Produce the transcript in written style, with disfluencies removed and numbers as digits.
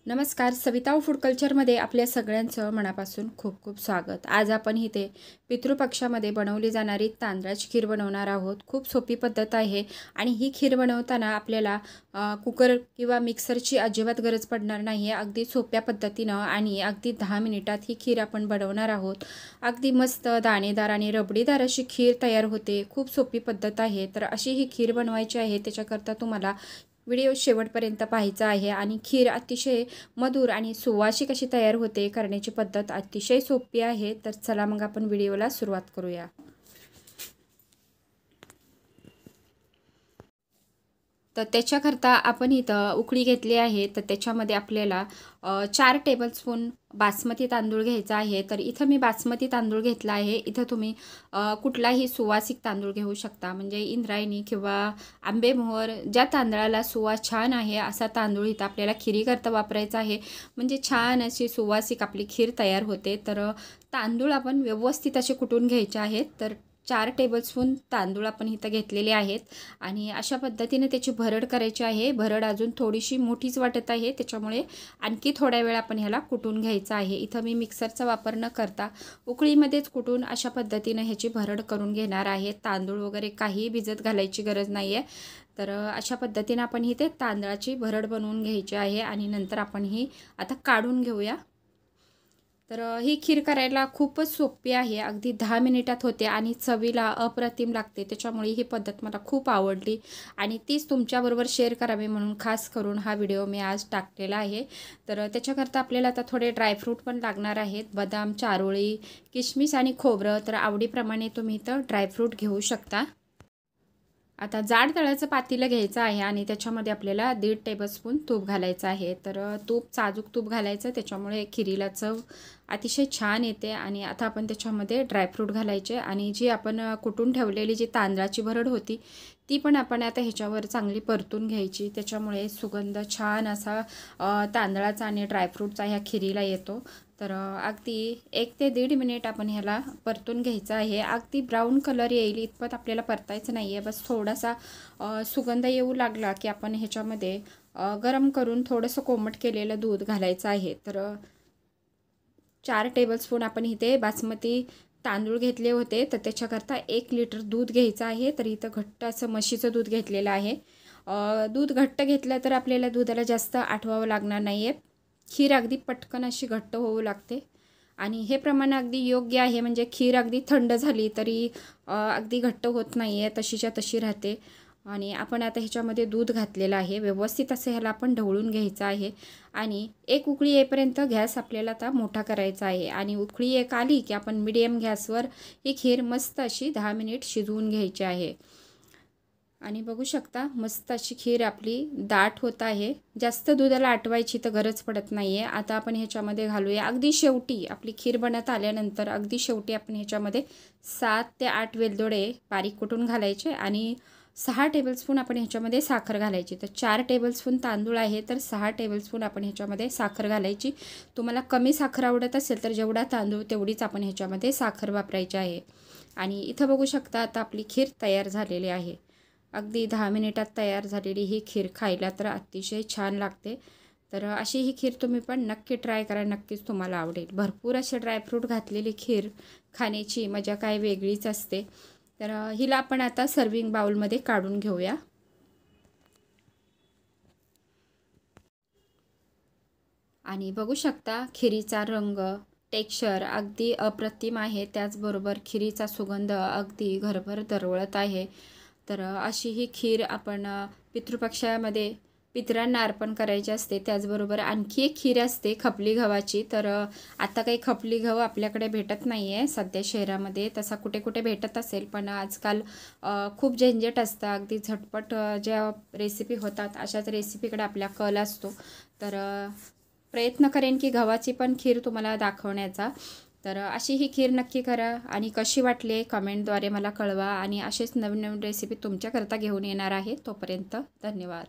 नमस्कार, सविता फूड कल्चरमध्ये आपल्या सगळ्यांचं मनापासून खूप खूप स्वागत। आज आपण इथे पितृपक्षामध्ये बनवली जाणारी तांदळाची खीर बनवणार आहोत। खूप सोपी पद्धत आहे आणि ही खीर बनवताना आपल्याला कुकर किंवा मिक्सरची अजिबात गरज पडणार नाही आहे। अगदी सोप्या पद्धतीनं आणि अगदी 10 मिनिटात ही खीर आपण बनवणार आहोत। अगदी मस्त दाणेदार आणि रबडीदार अशी खीर तयार होते। खूप सोपी पद्धत आहे। तर अशी ही खीर बनवायची आहे, त्याच्याकरता तुम्हाला व्हिडिओ शेवटपर्यंत पाहायचा आहे आणि खीर अतिशय मधुर आणि सुवासिक अशी तयार होते। करण्याची पद्धत अतिशय सोपी आहे। तर चला मग आपण व्हिडिओला सुरुवात करूया। तर त्याच्याकरता आपण इथं उकळी घेतली आहे, तर त्याच्यामध्ये आपल्याला 4 टेबलस्पून बासमती तांदूळ घ्यायचा आहे। तर इथं मी बासमती तांदूळ घेतला आहे। इथं तुम्ही कुठलाही सुवासिक तांदूळ घेऊ शकता, म्हणजे इंद्रायणी किंवा आंबेमोहर, ज्या तांदळाला सुवास छान आहे असा तांदूळ इथं आपल्याला खिरीकरता वापरायचा आहे, म्हणजे छान अशी सुवासिक आपली खीर तयार होते। तर तांदूळ आपण व्यवस्थित असे कुटून घ्यायचे आहेत। तर 4 टेबलस्पून तांदूळ आपण इथं घेतलेले आहेत आणि अशा पद्धतीने त्याची भरड करायची आहे। भरड अजून थोडीशी मोठीच वाटत आहे, त्याच्यामुळे आणखी थोड्या वेळ आपण ह्याला कुटून घ्यायचं आहे। इथं मी मिक्सरचा वापर न करता उकळीमध्येच कुटून अशा पद्धतीने ह्याची भरड करून घेणार आहे। तांदूळ वगैरे काही भिजत घालायची गरज नाही आहे। तर अशा पद्धतीने आपण ही ते तांदळाची भरड बनवून घ्यायची आहे आणि नंतर आपण ही आता काढून घेऊया। तर ही खीर करायला खूपच सोपी आहे, अगदी 10 मिनिटात होते आणि चवीला अप्रतिम लागते। त्याच्यामुळे ही पद्धत मला खूप आवडली आणि तीच तुमच्याबरोबर शेअर करावी म्हणून खास करून हा व्हिडिओ मी आज टाकलेला आहे। तर त्याच्याकरता आपल्याला आता थोडे ड्रायफ्रूट पण लागणार आहेत, बदाम, चारोळी, किशमिश आणि खोबरं। तर आवडीप्रमाणे तुम्ही इथं ड्रायफ्रूट घेऊ शकता। आता जाड तळाचं पातेलं घ्यायचं आहे आणि त्याच्यामध्ये आपल्याला 1.5 टेबलस्पून तूप घालायचं आहे। तर तूप साजूक तूप घालायचं, त्याच्यामुळे खिरीला चव अतिशय छान येते। आणि आता आपण त्याच्यामध्ये ड्रायफ्रूट घालायचे आणि जी आपण कुटून ठेवलेली जी तांदळाची भरड होती ती पण आपण आता ह्याच्यावर चांगली परतून घ्यायची, त्याच्यामुळे सुगंध छान असा तांदळाचा आणि ड्रायफ्रूटचा ह्या खिरीला येतो। तर अगदी 1 ते 1.5 मिनिट आपण ह्याला परतून घ्यायचं आहे। अगदी ब्राऊन कलर येईल इतपत आपल्याला परतायचं नाही आहे, बस थोडासा सुगंध येऊ लागला की आपण ह्याच्यामध्ये गरम करून थोडंसं कोमट केलेलं दूध घालायचं आहे। तर 4 टेबलस्पून आपण इथे बासमती तांदूळ घेतले होते, तर त्याच्याकरता 1 लिटर दूध घ्यायचं आहे। तर इथं घट्ट असं म्हशीचं दूध घेतलेलं आहे। दूध घट्ट घेतलं तर आपल्याला दुधाला जास्त आटवावं लागणार नाही आहे। खीर अगदी पटकन अशी घट्ट होऊ लागते आणि हे प्रमाण अगदी योग्य आहे, म्हणजे खीर अगदी थंड झाली तरी अगदी घट्ट होत नाही आहे, तशीच्या तशी राहते। आणि आपण आता ह्याच्यामध्ये दूध घातलेलं आहे, व्यवस्थित असं ह्याला आपण ढवळून घ्यायचं आहे आणि एक उकळी येईपर्यंत गॅस आपल्याला आता मोठा करायचा आहे। आणि उकळी एक आली की आपण मीडियम गॅसवर ही खीर मस्त अशी 10 मिनिट शिजवून घ्यायची आहे। आणि बघू शकता मस्त अशी खीर आपली दाट होत आहे, जास्त दुधाला आटवायची तर गरज पडत नाही आहे। आता आपण ह्याच्यामध्ये घालूया अगदी शेवटी, आपली खीर बनत आल्यानंतर अगदी शेवटी आपण ह्याच्यामध्ये 7 ते 8 वेलदोडे बारीक कुटून घालायचे आणि 6 टेबलस्पून आपण ह्याच्यामध्ये साखर घालायची। तर 4 टेबलस्पून तांदूळ आहे, तर 6 टेबलस्पून आपण ह्याच्यामध्ये साखर घालायची। तुम्हाला कमी साखर आवडत असेल तर जेवढा तांदूळ तेवढीच आपण ह्याच्यामध्ये साखर वापरायची आहे। आणि इथं बघू शकता आता आपली खीर तयार झालेली आहे। अगदी 10 मिनिटात तयार झालेली ही खीर खायला तर अतिशय छान लागते। तर अशी ही खीर तुम्ही पण नक्की ट्राय करा, नक्कीच तुम्हाला आवडेल। भरपूर असे ड्रायफ्रूट घातलेली खीर खाण्याची मजा काय वेगळीच असते। तर हिला आपण आता सर्विंग बाउलमध्ये काढून घेऊया। आणि बघू शकता खिरीचा रंग, टेक्स्चर अगदी अप्रतिम आहे, त्याचबरोबर खिरीचा सुगंध अगदी घरभर दरवळत आहे। तर अशी ही खीर आपण पितृपक्षामध्ये पितरांना अर्पण करायची असते। त्याचबरोबर आणखी एक खीर असते खपली गव्हाची। तर आता काही खपली गहू आपल्याकडे भेटत नाही आहे सध्या शहरामध्ये, तसा कुठे कुठे भेटत असेल, पण आजकाल खूप झंझट असतं, अगदी झटपट ज्या रेसिपी होतात अशाच रेसिपीकडे आपला कल असतो। तर प्रयत्न करेन की गव्हाची पण खीर तुम्हाला दाखवण्याचा। तर अशी ही खीर नक्की करा आणि कशी वाटली कमेंटद्वारे मला कळवा आणि असेच नवीन नवीन रेसिपी तुमच्याकरता घेऊन येणार आहे। तोपर्यंत धन्यवाद।